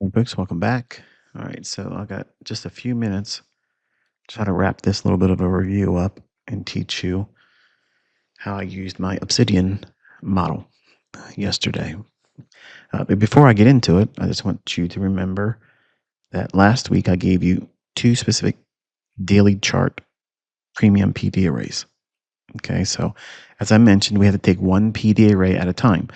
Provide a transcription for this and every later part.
Hey, folks, welcome back. All right, so I got just a few minutes to try to wrap this little bit of a review up and teach you how I used my Obsidian model yesterday. But before I get into it, I just want you to remember that last week I gave you two specific daily chart premium PD arrays. Okay, so as I mentioned, we have to take one PD array at a time.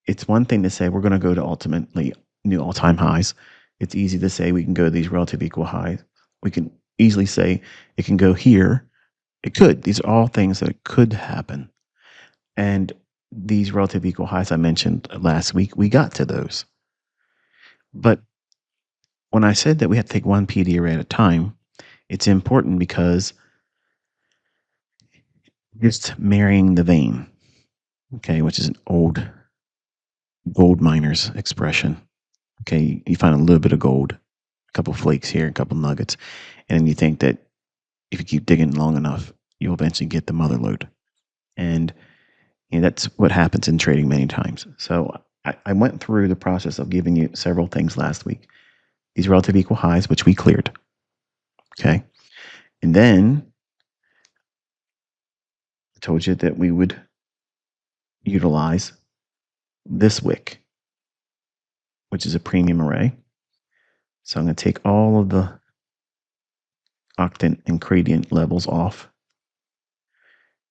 It's one thing to say we're going to go to ultimately new all-time highs. It's easy to say we can go to these relative equal highs. We can easily say it can go here. It could. These are all things that could happen. And these relative equal highs I mentioned last week, we got to those. But when I said that we have to take one PD array at a time, it's important because just marrying the vein, okay, which is an old gold miners expression. Okay, you find a little bit of gold, a couple flakes here, a couple nuggets, and you think that if you keep digging long enough, you'll eventually get the mother lode. And that's what happens in trading many times. So I went through the process of giving you several things last week. These relative equal highs, which we cleared. Okay. And then I told you that we would utilize this wick, which is a premium array. So I'm going to take all of the octant and gradient levels off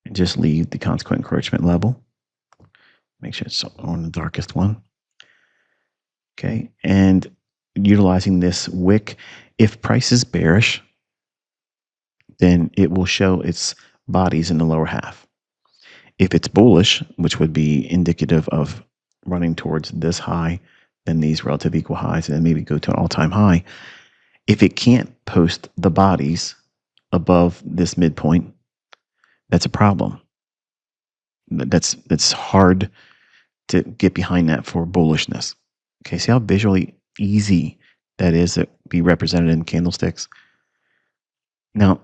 and just leave the consequent encroachment level. Make sure it's on the darkest one. Okay, and utilizing this wick, if price is bearish, then it will show its bodies in the lower half. If it's bullish, which would be indicative of running towards this high, then these relative equal highs, and then maybe go to an all-time high. If it can't post the bodies above this midpoint, that's a problem. That's hard to get behind that for bullishness. Okay, see how visually easy that is to be represented in candlesticks? Now,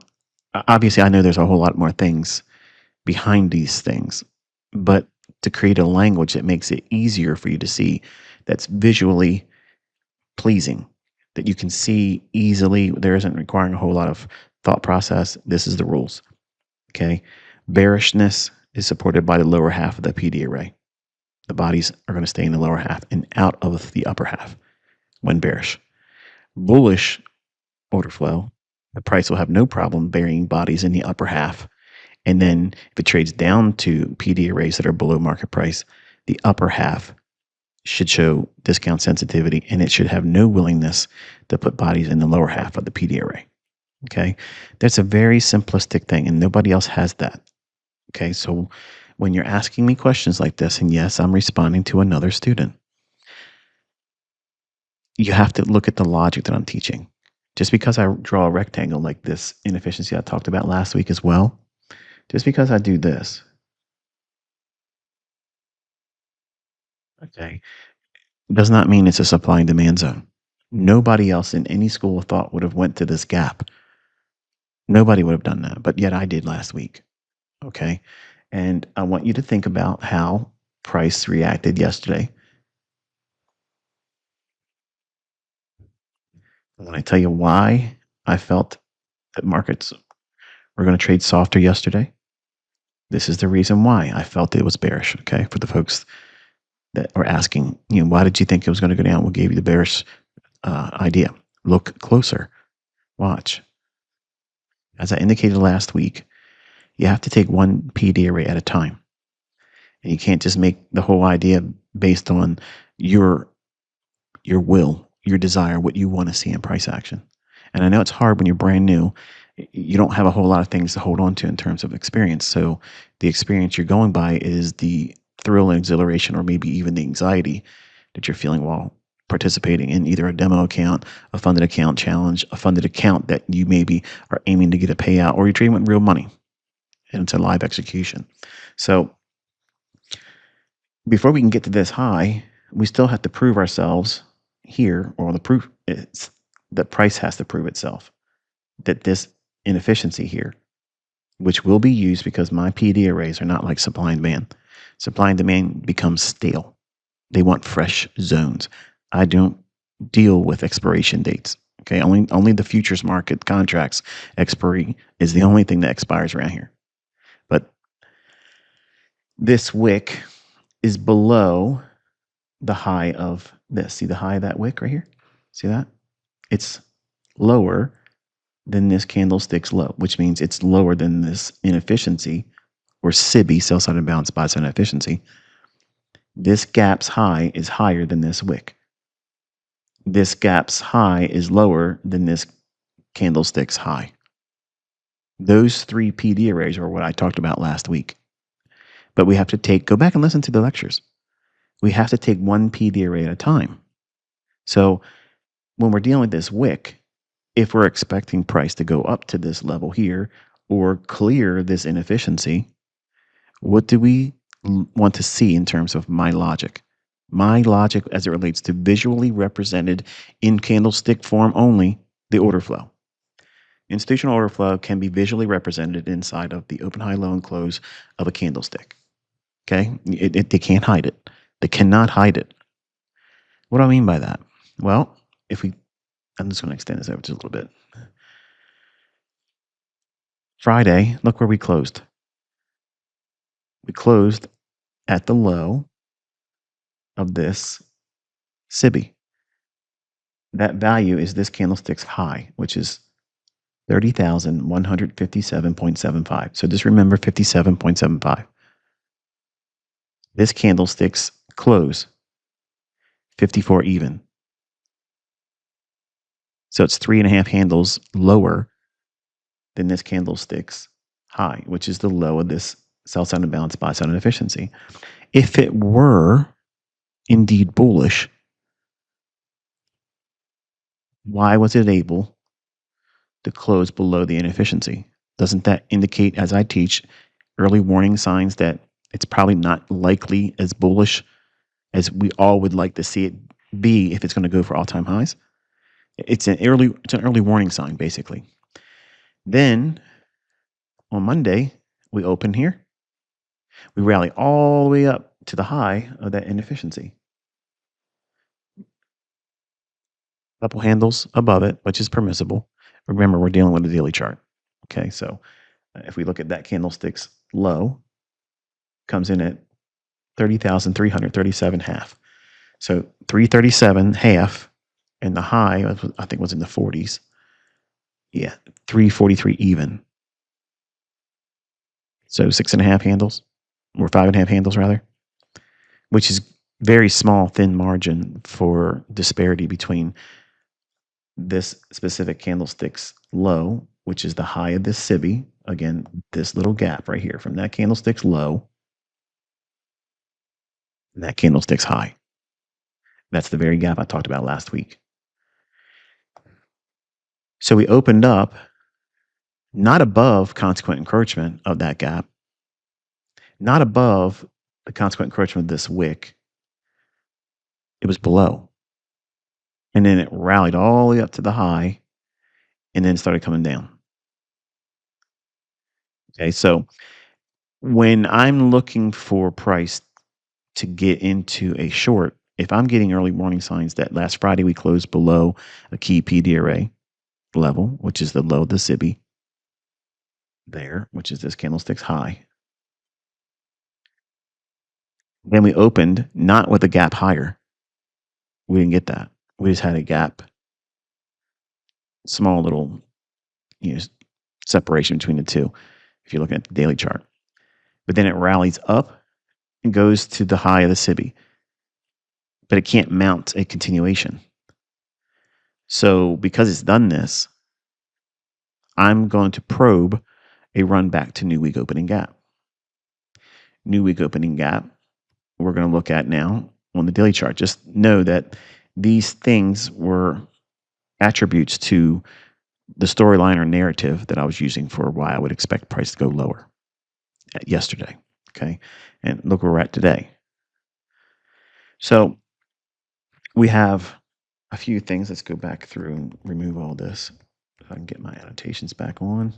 obviously, I know there's a whole lot more things behind these things, but to create a language that makes it easier for you to see, that's visually pleasing, that you can see easily, there isn't requiring a whole lot of thought process. This is the rules. Okay, bearishness is supported by the lower half of the PD array. The bodies are going to stay in the lower half and out of the upper half when bearish. Bullish order flow, the price will have no problem burying bodies in the upper half. And then if it trades down to PD arrays that are below market price, the upper half should show discount sensitivity, and it should have no willingness to put bodies in the lower half of the PD array. Okay, that's a very simplistic thing, and nobody else has that. Okay, so when you're asking me questions like this, and yes, I'm responding to another student, you have to look at the logic that I'm teaching. Just because I draw a rectangle like this inefficiency I talked about last week as well, just because I do this, okay, does not mean it's a supply and demand zone. Nobody else in any school of thought would have went to this gap. Nobody would have done that, but yet I did last week. Okay, and I want you to think about how price reacted yesterday. When I tell you why I felt that markets were going to trade softer yesterday, this is the reason why I felt it was bearish. Okay, for the folks that are asking, why did you think it was going to go down? What gave you the bearish idea? Look closer. Watch. As I indicated last week, you have to take one PD array at a time. And you can't just make the whole idea based on your will, your desire, what you want to see in price action. And I know it's hard when you're brand new. You don't have a whole lot of things to hold on to in terms of experience. So the experience you're going by is the thrill and exhilaration, or maybe even the anxiety that you're feeling while participating in either a demo account, a funded account challenge, a funded account that you maybe are aiming to get a payout, or you're trading with real money and it's a live execution. So before we can get to this high, we still have to prove ourselves here, or the proof is that price has to prove itself that this inefficiency here, which will be used because my PD arrays are not like supply and demand. Supply and demand becomes stale. They want fresh zones. I don't deal with expiration dates. Okay, only the futures market contracts expiry is the only thing that expires around here. But this wick is below the high of this. See the high of that wick right here? See that? It's lower than this candlestick's low, which means it's lower than this inefficiency or SIBI, sell side imbalance, buy side inefficiency. This gap's high is higher than this wick. This gap's high is lower than this candlestick's high. Those three PD arrays are what I talked about last week. But we have to go back and listen to the lectures. We have to take one PD array at a time. So when we're dealing with this wick, if we're expecting price to go up to this level here or clear this inefficiency, what do we want to see in terms of my logic? My logic as it relates to visually represented in candlestick form only, the order flow. Institutional order flow can be visually represented inside of the open, high, low, and close of a candlestick. Okay? They can't hide it. They cannot hide it. What do I mean by that? Well, I'm just going to extend this over just a little bit. Friday, look where we closed. We closed at the low of this SIBI. That value is this candlestick's high, which is 30,157.75. So just remember 57.75. This candlestick's close, 54 even. So it's 3.5 handles lower than this candlestick's high, which is the low of this sell side imbalance, buy side inefficiency. If it were indeed bullish, why was it able to close below the inefficiency? Doesn't that indicate, as I teach, early warning signs that it's probably not likely as bullish as we all would like to see it be if it's going to go for all-time highs? It's an early warning sign, basically. Then on Monday, we open here. We rally all the way up to the high of that inefficiency. Couple handles above it, which is permissible. Remember, we're dealing with a daily chart. Okay, so if we look at that candlestick's low, comes in at 30,337 half. So 337 half, and the high I think was in the 40s. Yeah, 343 even. So 6.5 handles, or 5.5 handles rather, which is very small, thin margin for disparity between this specific candlestick's low, which is the high of this SIBI. Again, this little gap right here from that candlestick's low and that candlestick's high. That's the very gap I talked about last week. So we opened up not above consequent encroachment of that gap, not above the consequent encroachment of this wick. It was below. And then it rallied all the way up to the high and then started coming down. Okay, so when I'm looking for price to get into a short, if I'm getting early warning signs that last Friday we closed below a key PD array level, which is the low of the SIBI there, which is this candlestick's high. Then we opened not with a gap higher. We didn't get that. We just had a gap, small little separation between the two if you're looking at the daily chart. But then it rallies up and goes to the high of the SIBI. But it can't mount a continuation. So because it's done this, I'm going to probe a run back to new week opening gap. New week opening gap, we're going to look at now on the daily chart. Just know that these things were attributes to the storyline or narrative that I was using for why I would expect price to go lower yesterday. Okay. And look where we're at today. So we have a few things. Let's go back through and remove all this. If I can get my annotations back on.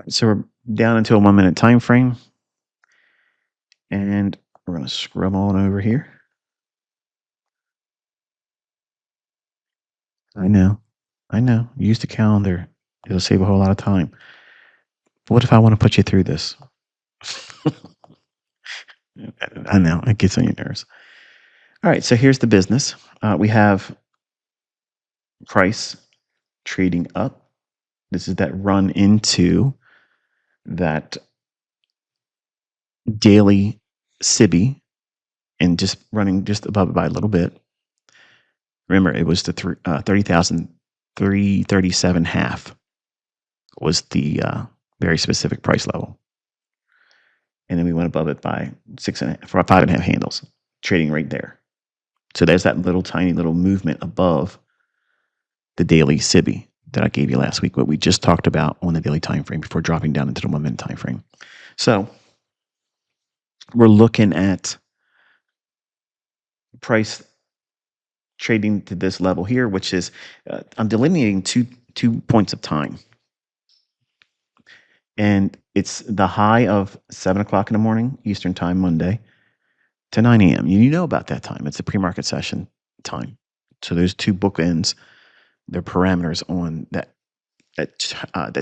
So we're down into a 1 minute time frame. And we're going to scrub on over here. I know. I know. Use the calendar. It'll save a whole lot of time. But what if I want to put you through this? I know. It gets on your nerves. All right. So here's the business. We have price trading up. This is that run into that daily SIBI and just running just above it by a little bit. Remember, it was the 30,337 half was the very specific price level. And then we went above it by 5.5 handles, trading right there. So there's that little tiny little movement above the daily SIBI that I gave you last week, what we just talked about on the daily time frame before dropping down into the 1 minute time frame. So we're looking at price trading to this level here, which is I'm delineating two points of time. And it's the high of 7 o'clock in the morning, Eastern time, Monday, to 9 a.m. You know about that time. It's a pre-market session time. So there's two bookends, they're parameters on that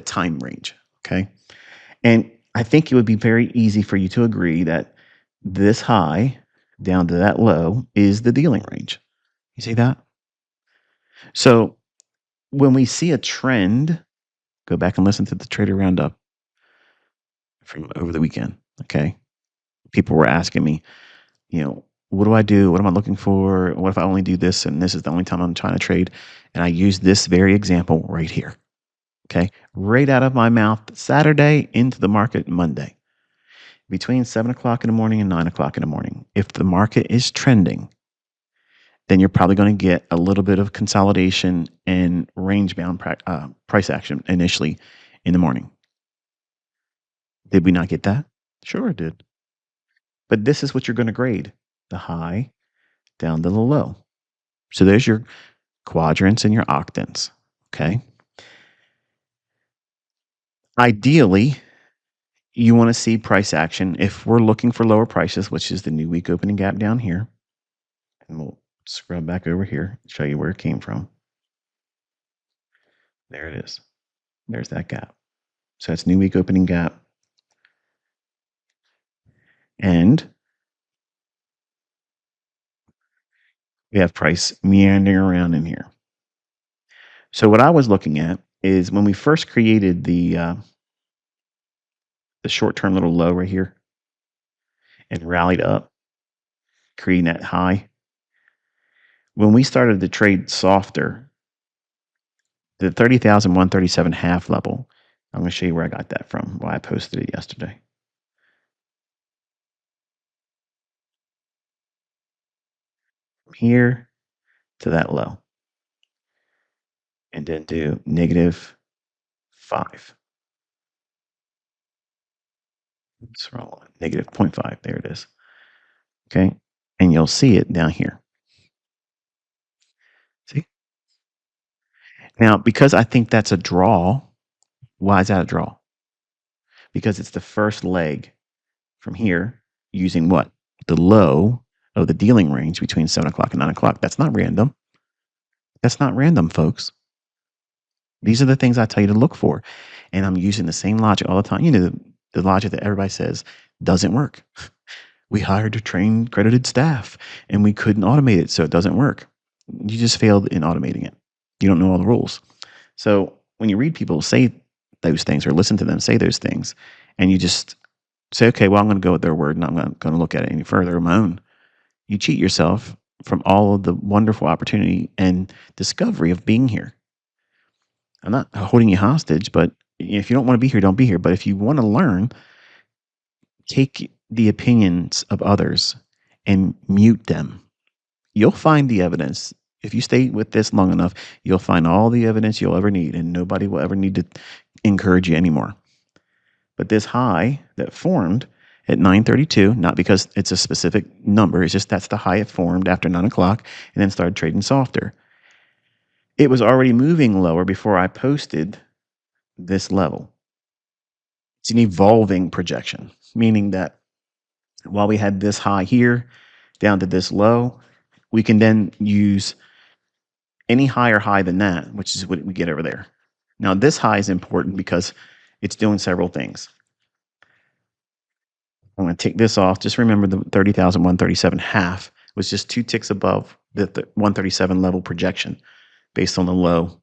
time range. Okay. And I think it would be very easy for you to agree that this high down to that low is the dealing range. You see that? So when we see a trend, go back and listen to the Trader Roundup from over the weekend. Okay. People were asking me, what do I do? What am I looking for? What if I only do this and this is the only time I'm trying to trade? And I use this very example right here. Okay. Right out of my mouth, Saturday into the market Monday. Between 7 o'clock in the morning and 9 o'clock in the morning. If the market is trending, then you're probably going to get a little bit of consolidation and range bound price action initially in the morning. Did we not get that? Sure, it did. But this is what you're going to grade the high down to the low. So there's your quadrants and your octants. Okay. Ideally, you want to see price action. If we're looking for lower prices, which is the new week opening gap down here, and we'll scrub back over here, show you where it came from. There it is. There's that gap. So it's new week opening gap. And we have price meandering around in here. So what I was looking at is when we first created the short-term little low right here and rallied up, creating that high. When we started to trade softer, the 30,137 half level, I'm going to show you where I got that from, why I posted it yesterday. From here to that low. And then do -5. It's wrong. -0.5. There it is. Okay. And you'll see it down here. See? Now, because I think that's a draw, why is that a draw? Because it's the first leg from here using what? The low of the dealing range between 7 o'clock and 9 o'clock. That's not random. That's not random, folks. These are the things I tell you to look for. And I'm using the same logic all the time. The logic that everybody says doesn't work. We hired a trained, credited staff and we couldn't automate it, so it doesn't work. You just failed in automating it. You don't know all the rules. So when you read people say those things or listen to them say those things, and you just say, okay, well, I'm going to go with their word and I'm not going to look at it any further on my own, you cheat yourself from all of the wonderful opportunity and discovery of being here. I'm not holding you hostage, but if you don't want to be here, don't be here. But if you want to learn, take the opinions of others and mute them. You'll find the evidence. If you stay with this long enough, you'll find all the evidence you'll ever need, and nobody will ever need to encourage you anymore. But this high that formed at 9:32, not because it's a specific number, it's just that's the high it formed after 9 o'clock and then started trading softer. It was already moving lower before I posted this level. It's an evolving projection, meaning that while we had this high here down to this low, we can then use any higher high than that, which is what we get over there. Now, this high is important because it's doing several things. I'm going to take this off. Just remember the 30,137 half was just 2 ticks above the 137 level projection based on the low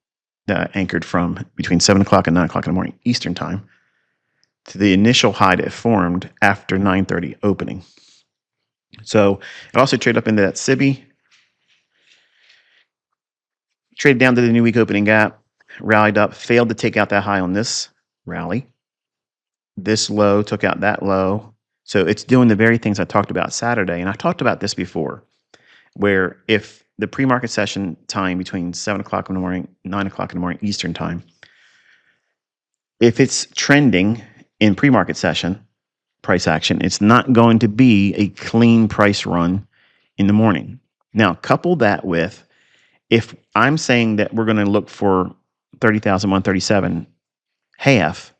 anchored from between 7 o'clock and 9 o'clock in the morning Eastern time to the initial high that it formed after 9:30 opening. So it also traded up into that SIBI, traded down to the new week opening gap, rallied up, failed to take out that high on this rally. This low took out that low. So it's doing the very things I talked about Saturday. And I talked about this before, where if the pre-market session time between 7 o'clock in the morning, 9 o'clock in the morning Eastern time, if it's trending in pre-market session, price action, it's not going to be a clean price run in the morning. Now, couple that with, if I'm saying that we're going to look for 30,137 half,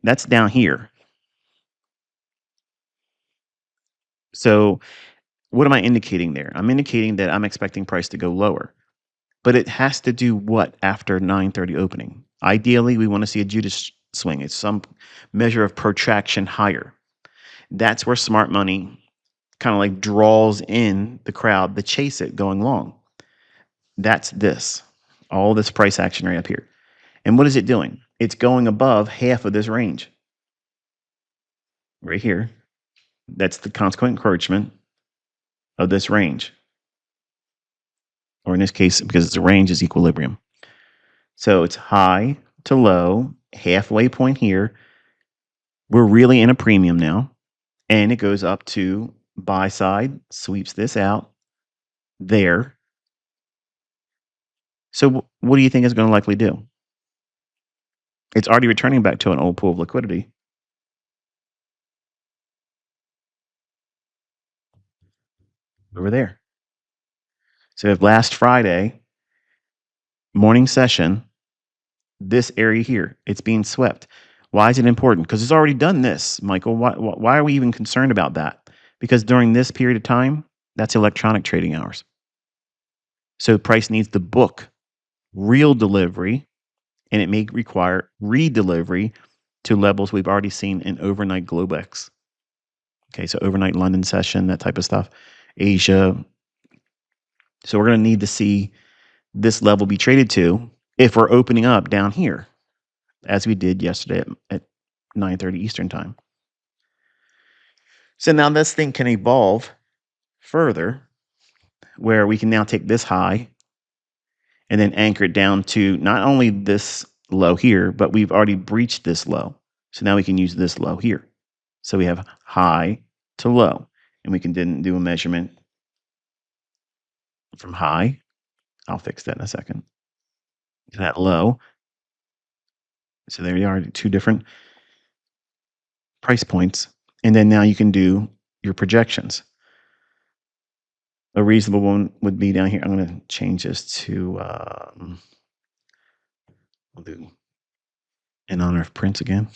that's down here. So what am I indicating there? I'm indicating that I'm expecting price to go lower. But it has to do what after 9:30 opening? Ideally, we want to see a Judas swing. It's some measure of protraction higher. That's where smart money kind of like draws in the crowd to chase it going long. That's this. All this price action right up here. And what is it doing? It's going above half of this range. Right here. That's the consequent encroachment of this range. Or in this case, because it's a range, is equilibrium. So it's high to low, halfway point here. We're really in a premium now. And it goes up to buy side, sweeps this out there. So what do you think it's going to likely do? It's already returning back to an old pool of liquidity. Over there. So if last Friday morning session, this area here, it's being swept. Why is it important? Because it's already done this, Michael. Why are we even concerned about that? Because during this period of time, that's electronic trading hours. So price needs to book real delivery, and it may require redelivery to levels we've already seen in overnight Globex. Okay, so overnight London session, that type of stuff, Asia. So we're going to need to see this level be traded to if we're opening up down here, as we did yesterday at 9:30 Eastern time. So now this thing can evolve further, where we can now take this high and then anchor it down to not only this low here, but we've already breached this low. So now we can use this low here. So we have high to low, and we can then do a measurement from high. I'll fix that in a second. To that low. So there you are, 2 different price points. And then now you can do your projections. A reasonable one would be down here. I'm going to change this to, we'll do in honor of Prince again.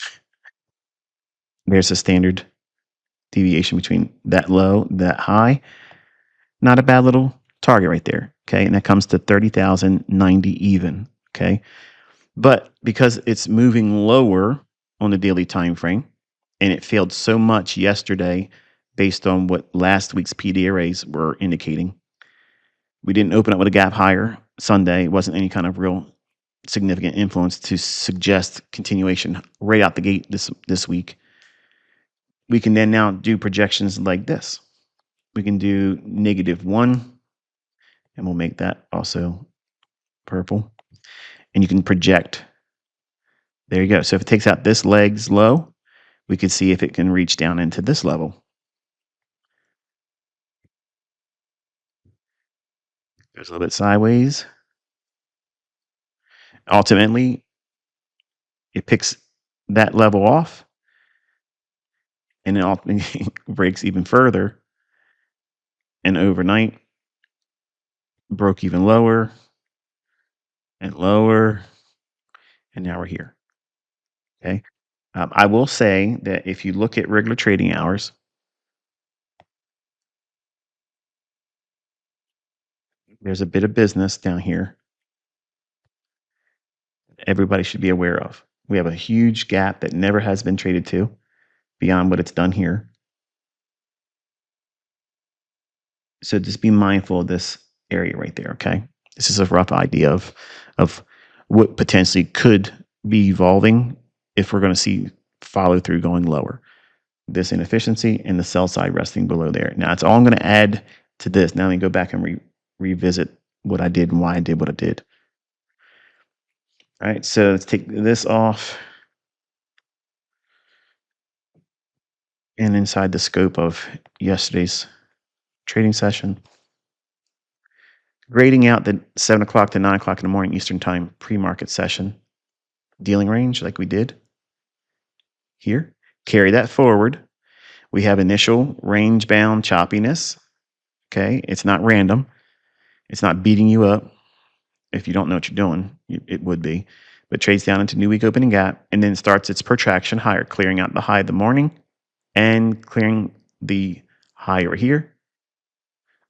There's a standard deviation between that low, that high. Not a bad little target right there. Okay. And that comes to 30,090 even. Okay. But because it's moving lower on the daily time frame, and it failed so much yesterday based on what last week's PD arrays were indicating, we didn't open up with a gap higher Sunday. It wasn't any kind of real significant influence to suggest continuation right out the gate this week. We can then now do projections like this. We can do -1, and we'll make that also purple. And you can project. There you go. So if it takes out this leg's low, we can see if it can reach down into this level. Goes a little bit sideways. Ultimately, it picks that level off, and it ultimately breaks even further. And overnight, broke even lower and lower, and now we're here. Okay. I will say that if you look at regular trading hours, there's a bit of business down here everybody should be aware of. We have a huge gap that never has been traded to beyond what it's done here. So just be mindful of this area right there, okay? This is a rough idea of what potentially could be evolving if we're going to see follow through going lower. This inefficiency and the sell side resting below there. Now, it's all I'm going to add to this. Now, let me go back and revisit what I did and why I did what I did. All right, so let's take this off. And inside the scope of yesterday's trading session, grading out the 7 o'clock to 9 o'clock in the morning Eastern time pre-market session dealing range like we did here. Carry that forward. We have initial range bound choppiness. Okay, it's not random. It's not beating you up. If you don't know what you're doing, it would be. But trades down into new week opening gap and then starts its protraction higher, clearing out the high of the morning and clearing the high over here,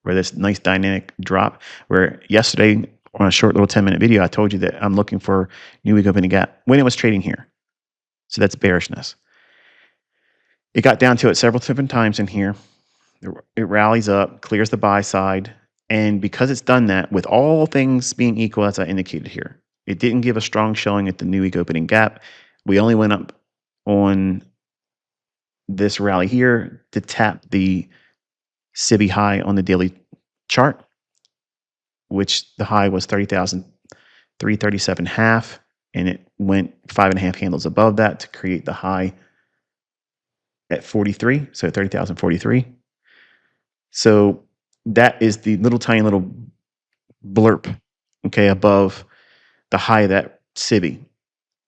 where this nice dynamic drop, where yesterday on a short little 10-minute video, I told you that I'm looking for new week opening gap when it was trading here. So that's bearishness. It got down to it several different times in here. It rallies up, clears the buy side. And because it's done that, with all things being equal, as I indicated here, it didn't give a strong showing at the new week opening gap. We only went up on this rally here to tap the SIBI high on the daily chart, which the high was 30,337.5, and it went 5.5 handles above that to create the high at 43, so 30,043. So that is the little tiny little blurb, okay, above the high of that SIBI.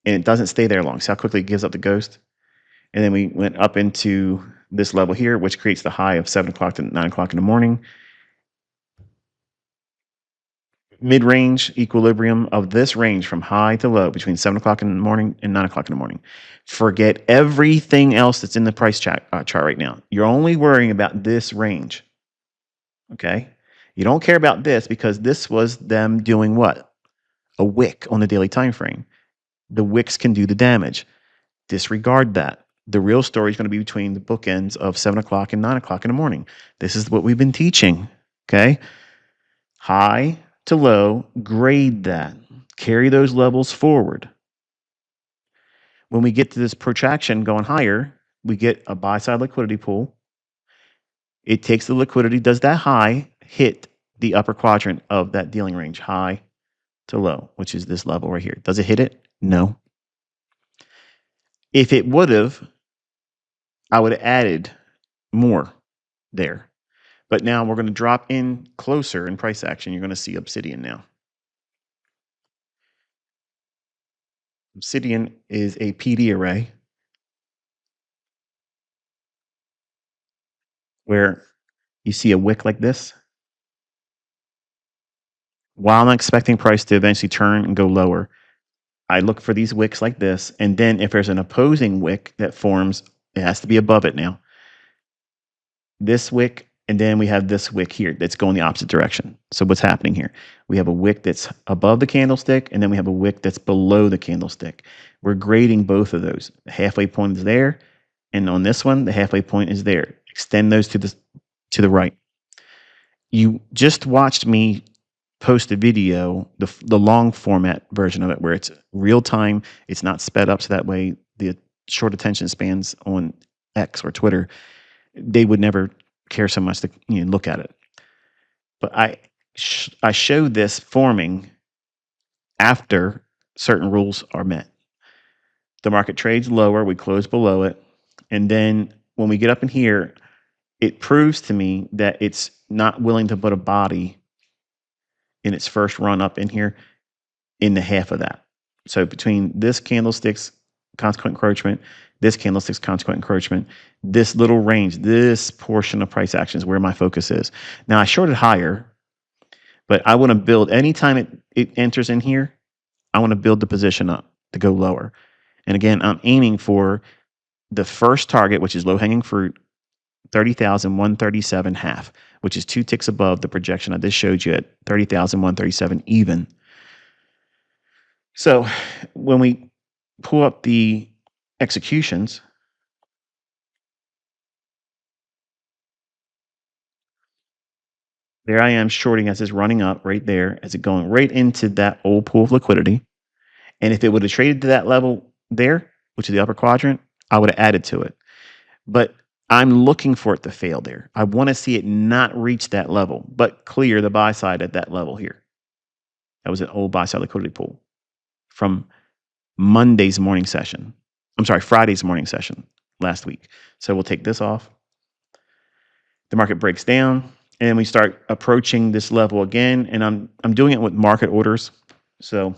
And it doesn't stay there long. See how quickly it gives up the ghost? And then we went up into this level here, which creates the high of 7 o'clock to 9 o'clock in the morning. Mid-range equilibrium of this range from high to low between 7 o'clock in the morning and 9 o'clock in the morning. Forget everything else that's in the price chart right now. You're only worrying about this range. Okay? You don't care about this because this was them doing what? A wick on the daily time frame. The wicks can do the damage. Disregard that. The real story is going to be between the bookends of 7 o'clock and 9 o'clock in the morning. This is what we've been teaching. Okay? High to low, grade that. Carry those levels forward. When we get to this protraction going higher, we get a buy side liquidity pool. It takes the liquidity, does that high hit the upper quadrant of that dealing range, high to low, which is this level right here. Does it hit it? No. If it would have, I would have added more there. But now we're going to drop in closer in price action. You're going to see Obsidian now. Obsidian is a PD array where you see a wick like this. While I'm expecting price to eventually turn and go lower, I look for these wicks like this. And then if there's an opposing wick that forms, it has to be above it now. This wick, and then we have this wick here that's going the opposite direction. So what's happening here? We have a wick that's above the candlestick, and then we have a wick that's below the candlestick. We're grading both of those. The halfway point is there, and on this one, the halfway point is there. Extend those to the right. You just watched me post a video, the long format version of it, where it's real time. It's not sped up, so that way the short attention spans on X or Twitter, they would never care so much to look at it. But I showed this forming after certain rules are met. The market trades lower, we close below it, and then when we get up in here, it proves to me that it's not willing to put a body in its first run up in here in the half of that. So between this candlestick's consequent encroachment, this candlestick's consequent encroachment, this little range, this portion of price action is where my focus is. Now I shorted higher, but I want to build, anytime it enters in here, I want to build the position up to go lower. And again, I'm aiming for the first target, which is low-hanging fruit, 30,137.5, which is 2 ticks above the projection I just showed you at 30,137 even. So when we pull up the executions, there I am shorting as it's running up right there, as it going right into that old pool of liquidity. And if it would have traded to that level there, which is the upper quadrant, I would have added to it. But I'm looking for it to fail there. I want to see it not reach that level, but clear the buy side at that level here. That was an old buy side liquidity pool from Monday's morning session. I'm sorry, Friday's morning session last week. So we'll take this off. The market breaks down and we start approaching this level again. And I'm doing it with market orders. So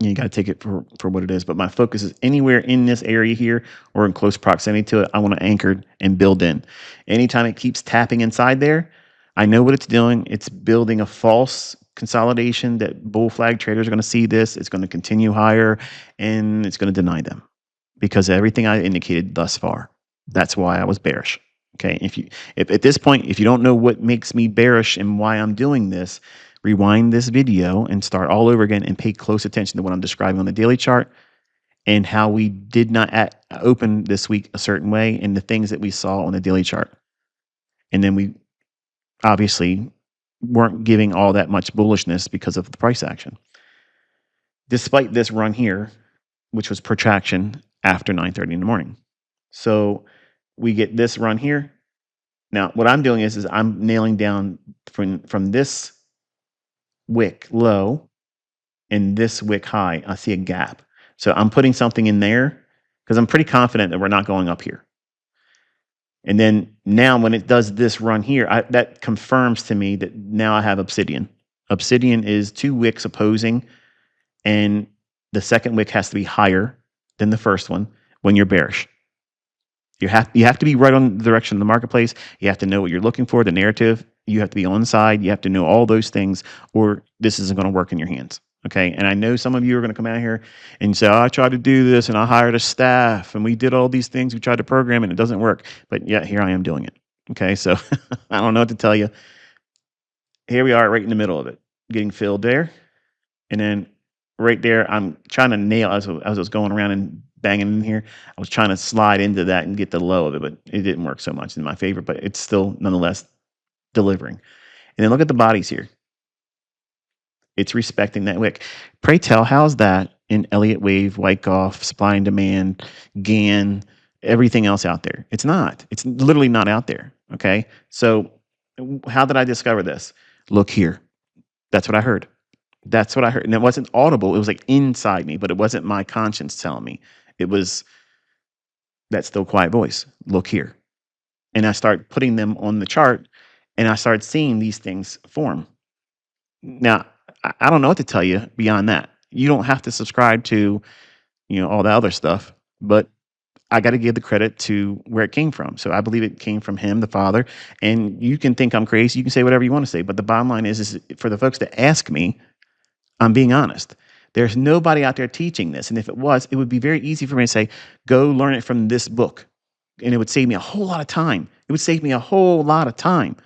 you got to take it for what it is. But my focus is anywhere in this area here or in close proximity to it, I want to anchor and build in. Anytime it keeps tapping inside there, I know what it's doing. It's building a false consolidation that bull flag traders are going to see this. It's going to continue higher and it's going to deny them because of everything I indicated thus far. That's why I was bearish. Okay. If at this point, if you don't know what makes me bearish and why I'm doing this, rewind this video and start all over again and pay close attention to what I'm describing on the daily chart and how we did not open this week a certain way and the things that we saw on the daily chart. And then we obviously weren't giving all that much bullishness because of the price action. Despite this run here, which was protraction after 9:30 in the morning. So we get this run here. Now, what I'm doing is I'm nailing down from this wick low and this wick high. I see a gap. So I'm putting something in there because I'm pretty confident that we're not going up here. And then now when it does this run here, that confirms to me that now I have Obsidian. Obsidian is 2 wicks opposing, and the second wick has to be higher than the first one when you're bearish. You have to be right on the direction of the marketplace. You have to know what you're looking for, the narrative. You have to be on side. You have to know all those things, or this isn't going to work in your hands. Okay. And I know some of you are going to come out here and say, oh, I tried to do this and I hired a staff and we did all these things. We tried to program it and it doesn't work. But yeah, here I am doing it. Okay. So I don't know what to tell you. Here we are right in the middle of it, getting filled there. And then right there, I'm trying to nail as I was going around and banging in here. I was trying to slide into that and get the low of it, but it didn't work so much in my favor, but it's still nonetheless delivering. And then look at the bodies here. It's respecting that wick. Pray tell, how's that in Elliott Wave, Wyckoff, supply and demand, GAN, everything else out there? It's not. It's literally not out there. Okay. So how did I discover this? Look here. That's what I heard. That's what I heard. And it wasn't audible. It was like inside me, but it wasn't my conscience telling me. It was that still quiet voice. Look here. And I start putting them on the chart and I started seeing these things form. Now, I don't know what to tell you beyond that. You don't have to subscribe to, all the other stuff, but I got to give the credit to where it came from. So I believe it came from him, the Father. And you can think I'm crazy. You can say whatever you want to say. But the bottom line is for the folks that ask me, I'm being honest. There's nobody out there teaching this. And if it was, it would be very easy for me to say, go learn it from this book. And it would save me a whole lot of time. It would save me a whole lot of time.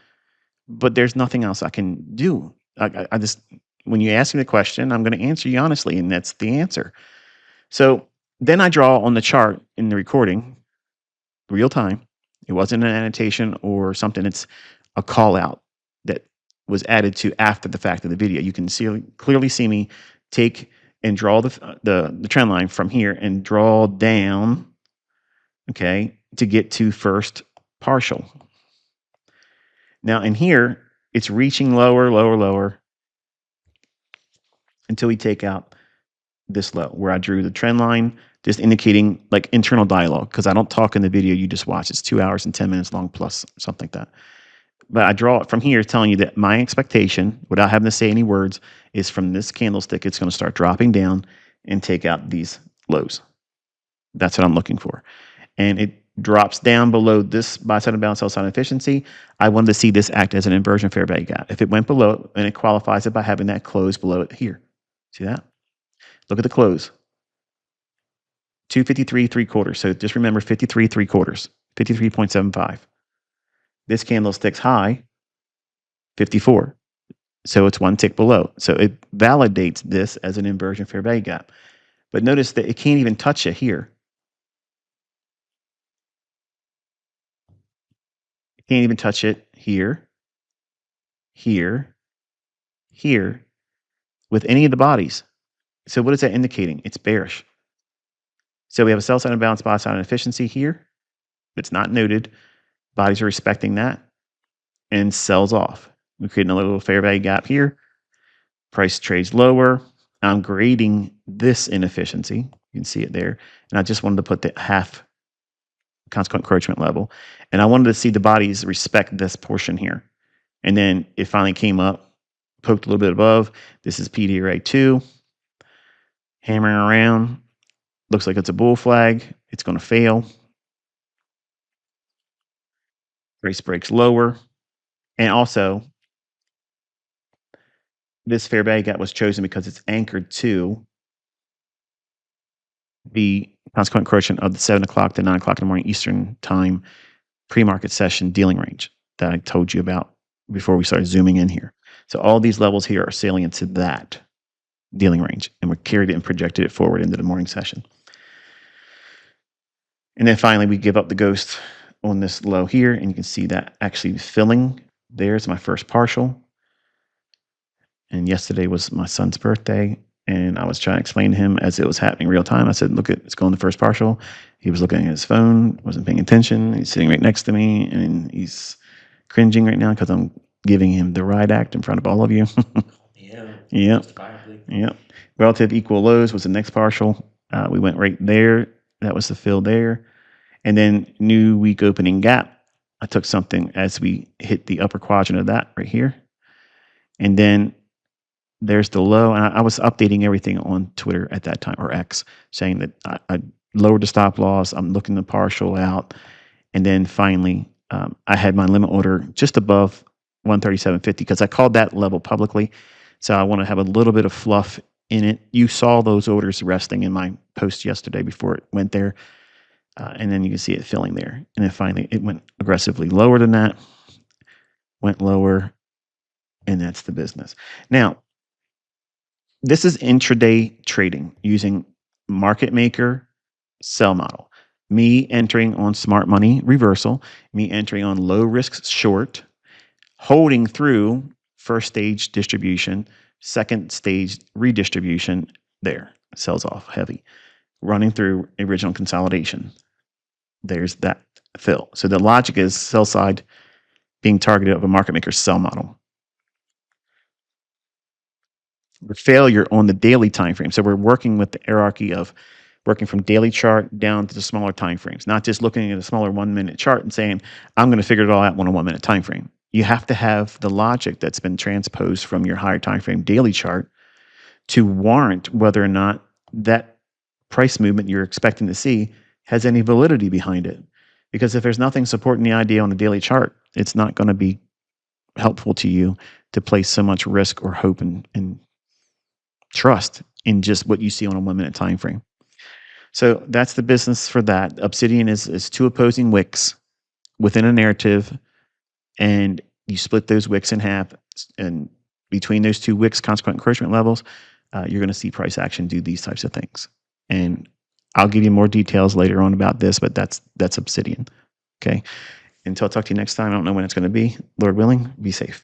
But there's nothing else I can do. I just, when you ask me the question, I'm going to answer you honestly. And that's the answer. So then I draw on the chart in the recording, real time. It wasn't an annotation or something. It's a call out that was added to after the fact of the video. You can clearly see me take and draw the trend line from here and draw down, okay, to get to first partial. Now in here, it's reaching lower, lower, lower until we take out this low where I drew the trend line, just indicating like internal dialogue, because I don't talk in the video you just watch. It's 2 hours and 10 minutes long plus something like that. But I draw it from here telling you that my expectation, without having to say any words, is from this candlestick, it's going to start dropping down and take out these lows. That's what I'm looking for. And it drops down below this buy side and balance, sell side efficiency. I wanted to see this act as an inversion fair value gap. If it went below, and it qualifies it by having that close below it here. See that? Look at the close. 253 3/4. So just remember 53 3/4, 53.75. This candlestick's high, 54. So it's one tick below. So it validates this as an inversion fair value gap. But notice that it can't even touch it here. It can't even touch it here, here, here, with any of the bodies. So what is that indicating? It's bearish. So we have a sell side imbalance, buy side inefficiency here. It's not noted. Bodies are respecting that and sells off. We're creating a little fair value gap here. Price trades lower. I'm grading this inefficiency. You can see it there. And I just wanted to put the half consequent encroachment level. And I wanted to see the bodies respect this portion here. And then it finally came up, poked a little bit above. This is PDRA 2. Hammering around. Looks like it's a bull flag. It's going to fail. Price breaks lower. And also, this fair value gap was chosen because it's anchored to the consequent encroachment of the 7 o'clock to 9 o'clock in the morning Eastern time pre-market session dealing range that I told you about before we started zooming in here. So all these levels here are salient to that dealing range, and we carried it and projected it forward into the morning session. And then finally, we give up the ghost on this low here, and you can see that actually filling. There's my first partial. And yesterday was my son's birthday, and I was trying to explain to him as it was happening real time. I said, look, it's going to first partial. He was looking at his phone, wasn't paying attention. He's sitting right next to me, and he's cringing right now because I'm giving him the riot act in front of all of you. Yeah. Yep. Relative equal lows was the next partial. We went right there. That was the fill there. And then new week opening gap. I took something as we hit the upper quadrant of that right here. And then there's the low. And I was updating everything on Twitter at that time, or X, saying that I lowered the stop loss. I'm looking the partial out. And then finally, I had my limit order just above 137.50 because I called that level publicly. So I want to have a little bit of fluff in it. You saw those orders resting in my post yesterday before it went there. And then you can see it filling there. And then finally, it went aggressively lower than that, went lower, and that's the business. Now, this is intraday trading using market maker sell model. Me entering on smart money reversal, me entering on low risk short, holding through first stage distribution, second stage redistribution, there, sells off heavy, running through original consolidation. There's that fill. So the logic is sell side being targeted of a market maker sell model. The failure on the daily time frame. So we're working with the hierarchy of working from daily chart down to the smaller time frames, not just looking at a smaller 1 minute chart and saying, I'm going to figure it all out on a 1 minute time frame. You have to have the logic that's been transposed from your higher time frame daily chart to warrant whether or not that price movement you're expecting to see has any validity behind it. Because if there's nothing supporting the idea on the daily chart, it's not going to be helpful to you to place so much risk or hope and trust in just what you see on a 1 minute time frame. So that's the business for that. Obsidian is two opposing wicks within a narrative, and you split those wicks in half, and between those two wicks, consequent encroachment levels, you're going to see price action do these types of things. And I'll give you more details later on about this, but that's Obsidian. Okay. Until I talk to you next time, I don't know when it's going to be. Lord willing, be safe.